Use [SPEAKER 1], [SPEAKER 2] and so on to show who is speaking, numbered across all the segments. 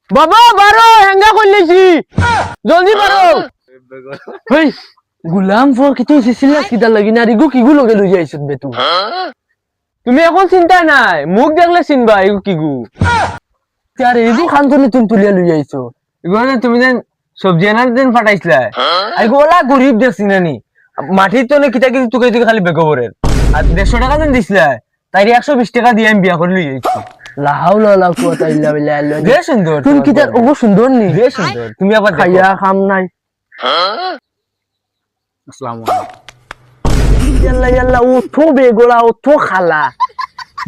[SPEAKER 1] বাবা বারো হেঙ্গা করলেছি জলদি বারো হেই গুলাম ফর কিতো সিসিলা কিটা লাগি না রিগু কিগু লগে লই যাইছত বে তুই তুমি এখন চিন্তা নাই মুখ দেখলে চিনবা ইগু কিগু তার এগু খানতনে তুমি তুলিয়া লই যাইছো ইগু তুমি যেন সবজি আনার দিন ফাটাইছিলা আইগু ওলা গরিব দেখছি নানি মাটির তনে কিটা কিটা তুকে তুকে খালি বেগবরের আর 150 টাকা দেন দিছিলা তাইরে 120 টাকা দিয়ে আমি বিয়া করে লই যাইছি লা হাওলা লা কুওয়াতা ইল্লা বিল্লাহ বে সুন্দর তুমি কিটা ওগো সুন্দর নি বে সুন্দর তুমি আবার খাইয়া খাম নাই
[SPEAKER 2] আসসালামু আলাইকুম
[SPEAKER 1] ইয়াল্লা ইয়াল্লা ওঠো বেগোলা ওঠো খালা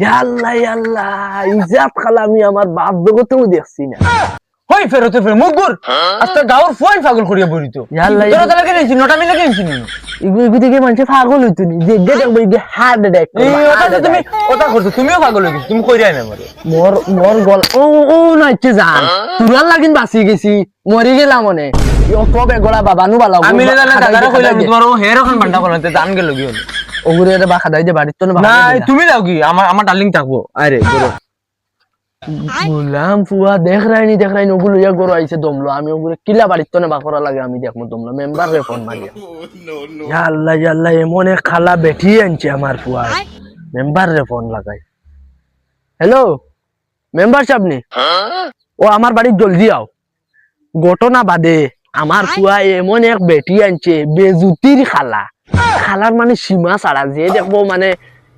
[SPEAKER 1] ইয়াল্লা ইয়াল্লা ইজাত খালা আমি আমার বাপ জগতেও দেখছি না হই ফেরতে ফের মুগুর আস্তে গাওর ফোন পাগল করিয়া বলিতো ইয়াল্লা তোরা তালা কে নিছি নটা মিলে কেনছি নি ইগু দিকে মানুষ পাগল হইতো নি যে দেখব ইগে হার্ট অ্যাটাক এই ওটা তুমি ওটা করছো তুমিও পাগল হইছো তুমি কইরাই না মরে মোর গল ও নাইতে জান তুরাল লাগিন বাসি গেছি মরি গেলাম মনে অত বেগোলা বাবানু বালা আমি জানা দাদারে কইলাম তোমার ও হের এখন বান্ডা করতে জান গেল কি হলো ওগুরে বা খাদাই দে বাড়িতে না নাই তুমি যাও কি আমার ডার্লিং থাকবো আরে গরো গুলাম ফুয়া দেখ রাইনি ওগুলো ইয়া গরো আইছে দমলো আমি ওগুরে কিলা বাড়িতে না বাকরা লাগে আমি দেখমু দমলো মেম্বার রে ফোন মারিয়া ইয়া আল্লাহ এমন এক খালা বেঠি আনছে আমার ফুয়া মেম্বার রে ফোন লাগাই হ্যালো মেম্বার সাহেব নি ও আমার বাড়ি জলদি আও ঘটনা বাদে আমার ফুয়া এমন এক বেটি আনছে বেজুতির খালার মানে সীমা ছাড়া যে দেখবো মানে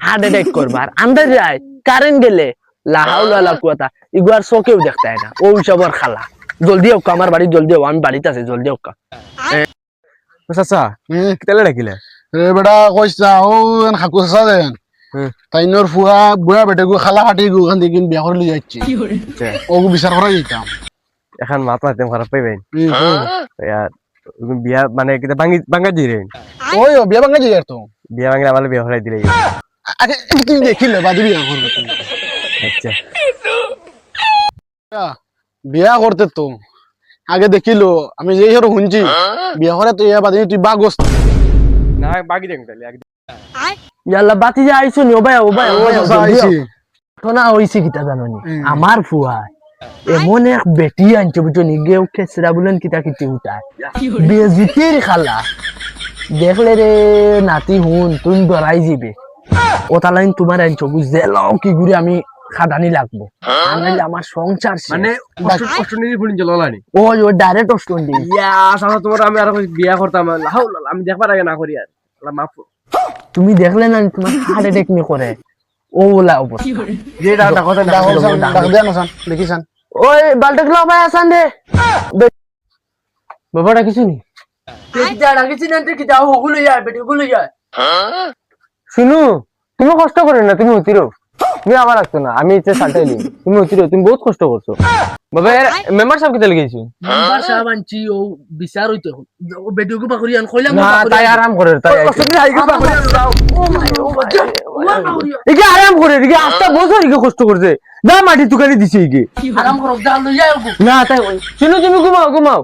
[SPEAKER 1] হার্ট অ্যাটাক করবার আন্দাজ যায় কারেন্ট গেলে লাহাউলা কুয়াতা ইগুয়ার চোখেও দেখতে না ও সবর খালা জলদি হোক আমার বাড়ি জলদি হোক আমি বাড়িতে আছি জলদি হোক
[SPEAKER 2] চাচা কেলে ডাকিলে
[SPEAKER 3] রে বেটা কইছা ও হাকু চাচা দেন তাইনোর ফুয়া বুয়া বেটে গু খালা হাটি গু খান দিকিন বিয়া করে লই যাচ্ছি ওগু বিচার করা যাইতাম
[SPEAKER 2] এখন মাথা একদম খারাপ পাইবেন বিয়া মানে কিটা ভাঙা দিরে
[SPEAKER 3] ওই বিয়া ভাঙা যাই আর তো
[SPEAKER 2] বিয়া ভাঙলে আমার বিয়া হলাই দিলে
[SPEAKER 3] আগে তুমি দেখিলে বাদ বিয়া করবে তুমি
[SPEAKER 2] আচ্ছা
[SPEAKER 3] বিয়া করতে তো আগে দেখিলো আমি যেই হর শুনছি বিয়া করে তুই বাদ তুই বাগস
[SPEAKER 2] না বাকি দেন তাহলে একদম
[SPEAKER 1] ইয়াল্লা বাতি যা আইছো নি ও ভাই
[SPEAKER 3] আইছি
[SPEAKER 1] শোনা হইছে কিটা জানো নি আমার ফুয়া এমন এক বেটি আনছে বুঝছো নি গেও খেসরা বলেন কিটা কিটি উঠায় বেজিতির খালা দেখলে রে নাতি হুন তুমি ডরাই যাবে ওটা লাইন তোমার আনছো বুঝতে লাও কি ঘুরে আমি খাদানি লাগবো নাহলে আমার সংসার
[SPEAKER 2] মানে অষ্টনির ফুলিন চলানি
[SPEAKER 1] ওই ডাইরেক্ট অষ্টন দি
[SPEAKER 2] ইয়া সারা তোমার আমি আর বিয়া করতাম লাউ আমি দেখবার আগে না করি আর মাফ
[SPEAKER 1] তুমি দেখলে না তোমার হার্ট অ্যাটাক নি করে ওলা অবস্থা
[SPEAKER 2] যে ডাটা কথা
[SPEAKER 3] ডাক দেন ওসান দেখিছান
[SPEAKER 1] ওই বালটাগুলো ভাই আসান দে বাবাটা কিছু নি কিটা ডাকিছি না কি যাও ওগুলো যায় বেটিগুলো যায় শুনু তুমি কষ্ট করে না তুমি উতিরো তুমি আবার আসতো না আমি ইচ্ছে সাটাইলি তুমি উতিরো তুমি বহুত কষ্ট করছো বাবা মেম্বার সাহেব কিতা লাগেছি মেম্বার সাহেব আনছি ও বিচার হইতে ও বেটিগু পাকরি আন কইলাম না তাই আরাম করে তাই অসলি হাইগু পাকরি যাও ও মাই ইগে আরাম করে ইগে আস্তা বছর ইগে কষ্ট করছে না মাটি তুকারি দিছে ইগে আরাম করো দাও লই যাও না তাই শুনু তুমি ঘুমাও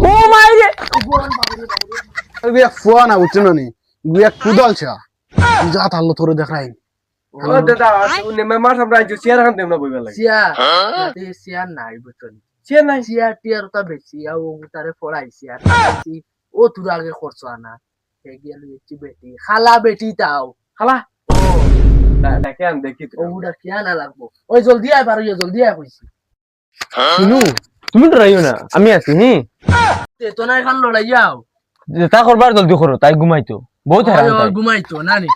[SPEAKER 1] ও মাই রে
[SPEAKER 3] বিয়া ফুয়া না উঠছে না নি গুয়া কুদাল ছা যা তাহলে তোরে দেখাই
[SPEAKER 2] ও দাদা মেম্বার সাহেব রাইছো চেয়ার খান দেমনা বইবা লাগে
[SPEAKER 1] সিয়ার নাই বুঝছো
[SPEAKER 2] চেয়ার নাই
[SPEAKER 1] সিয়ার টিয়ার তা বেশি ও তারে পড়াইছি আর ও তুই আগে করছো না হে গিয়া লইছি বেটি খালা বেটি তাও
[SPEAKER 2] খালা ও দেখে আন দেখি তো
[SPEAKER 1] ওটা কিয়া না লাগবো ওই জলদি আয় পারো জলদি আয় কইছি শুনু তুমি তো রাইও না আমি আছি নি তো না খান লড়াই যাও তা করবার জলদি করো তাই ঘুমাইতো বহুত হেরান তাই ঘুমাইতো না নি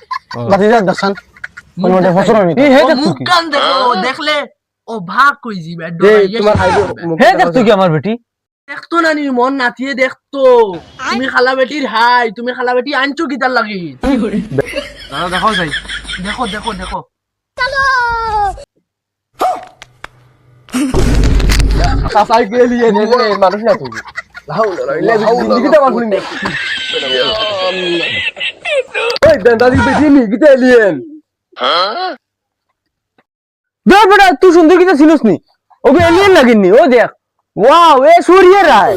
[SPEAKER 3] বাতি যা দেখান কোনটা ফসর আমি
[SPEAKER 1] এই হে দেখছো কি কান দেখো দেখলে ও ভাগ কই জিবে
[SPEAKER 2] তোমার
[SPEAKER 1] হে দেখছো কি আমার বেটি দেখতো না নি মন নাতিয়ে দেখতো তুমি খালা বেটির হাই তুমি খালা বেটি আনছো কি তার লাগি
[SPEAKER 2] দাদা দেখাও যাই
[SPEAKER 1] দেখো
[SPEAKER 4] চলো
[SPEAKER 2] সাসাই কে লিয়ে নে মানুষ না তুই জিন্দেগি তো মানুষ নেই ওই দাদি বেটি নি কিতে লিয়েন
[SPEAKER 1] দেখ বেটা তুই সুন্দর কিটা ছিলস নি ওকে এলিয়েন লাগিনি ও দেখ ওয়াও এ সূর্য রায়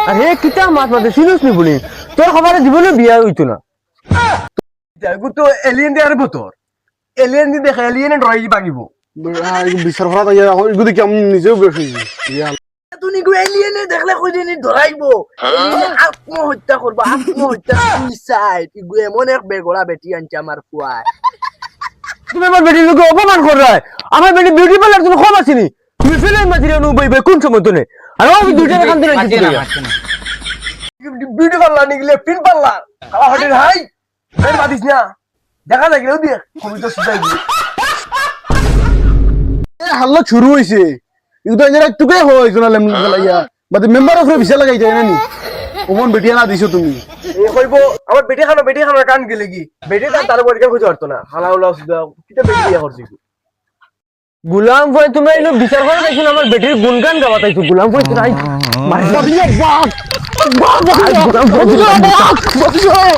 [SPEAKER 1] আরে কিটা মাছ মাতে ছিলস নি বলি তোর খবরে জীবনে বিয়া হইতো না
[SPEAKER 2] দেখো তো এলিয়েন দে আর বতর এলিয়েন দি দেখে এলিয়েন ডরাই ভাঙিব
[SPEAKER 3] বিচার করা তাই এগুলো দেখি আমি নিজেও বেশ
[SPEAKER 1] তুমি গো এলিয়েনে দেখলে কই দিন ধরাইবো আত্মহত্যা করবো আত্মহত্যা সুইসাইড ইগু এমন এক বেগড়া বেটি আনছে আমার ফুয়ায় তুমি আমার বেটির লোকে অপমান কর রায় আমার বেটি বিউটি পার্লার তুমি কম আসিনি তুমি ফিল্ম মাঝিরে নু বইবে কোন সময় তোনে আর আমি দুইটা এখান থেকে বিউটি পার্লার নিগলে পিন পার্লার খালা হটির হাই এই মাদিস না দেখা যায় কেউ দিয়ে কবিতা সুদাই দিই
[SPEAKER 3] হাল্লা শুরু হয়েছে এগুলো তো একটুকে হয়েছে না লেমন লাগাইয়া বাদে মেম্বার অফরে ভিসা লাগাই যায় না নি ওমন বেটিয়া না দিছো তুমি
[SPEAKER 1] এই কইব আমার বেটি খানো কান গেলে কি বেটি কান তার বড় কইতে পারতো না হালা উলা সুদা কিটা বেটি বিয়া করছি গুলাম ভাই তুমি এলো বিচার করে দেখো আমার বেটির গুণগান গাওয়া তাইছো গুলাম ভাই তুই মারি বাপ বাপ গুলাম ভাই